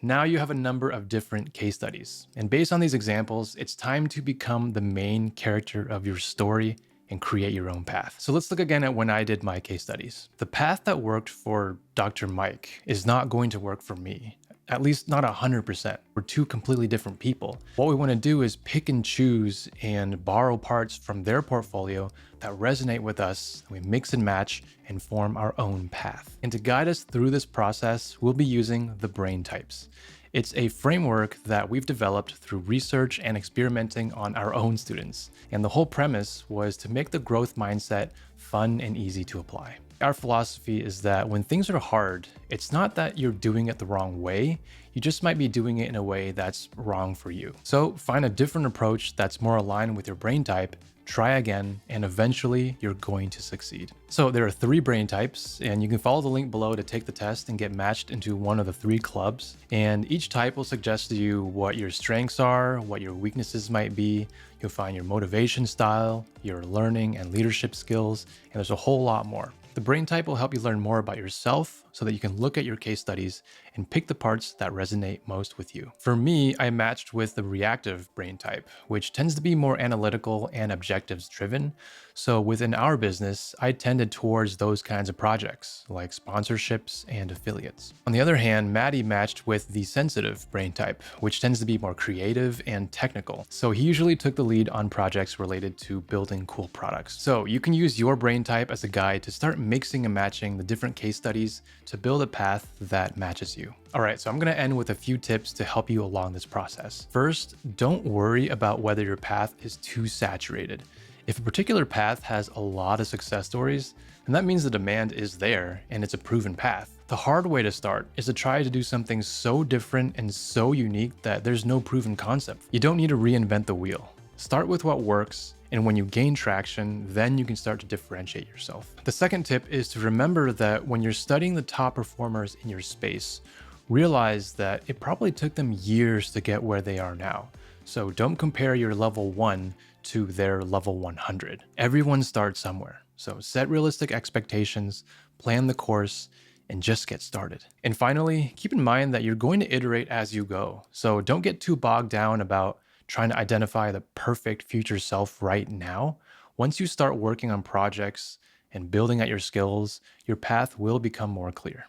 Now you have a number of different case studies. And based on these examples, it's time to become the main character of your story and create your own path. So let's look again at when I did my case studies. The path that worked for Dr. Mike is not going to work for me. At least not 100%. We're two completely different people. What we want to do is pick and choose and borrow parts from their portfolio that resonate with us. We mix and match and form our own path. And to guide us through this process, we'll be using the brain types. It's a framework that we've developed through research and experimenting on our own students. And the whole premise was to make the growth mindset fun and easy to apply. Our philosophy is that when things are hard, it's not that you're doing it the wrong way, you just might be doing it in a way that's wrong for you. So find a different approach that's more aligned with your brain type, try again, and eventually you're going to succeed. So there are 3 brain types, and you can follow the link below to take the test and get matched into one of the 3 clubs. And each type will suggest to you what your strengths are, what your weaknesses might be. You'll find your motivation style, your learning and leadership skills, and there's a whole lot more. The brain type will help you learn more about yourself so that you can look at your case studies and pick the parts that resonate most with you. For me, I matched with the reactive brain type, which tends to be more analytical and objectives driven. So within our business, I tended towards those kinds of projects like sponsorships and affiliates. On the other hand, Matty matched with the sensitive brain type, which tends to be more creative and technical. So he usually took the lead on projects related to building cool products. So you can use your brain type as a guide to start mixing and matching the different case studies to build a path that matches you. All right, so I'm gonna end with a few tips to help you along this process. First, don't worry about whether your path is too saturated. If a particular path has a lot of success stories, then that means the demand is there and it's a proven path. The hard way to start is to try to do something so different and so unique that there's no proven concept. You don't need to reinvent the wheel. Start with what works, and when you gain traction, then you can start to differentiate yourself. The second tip is to remember that when you're studying the top performers in your space, realize that it probably took them years to get where they are now. So don't compare your level 1 to their level 100. Everyone starts somewhere. So set realistic expectations, plan the course, and just get started. And finally, keep in mind that you're going to iterate as you go. So don't get too bogged down about trying to identify the perfect future self right now. Once you start working on projects and building out your skills, your path will become more clear.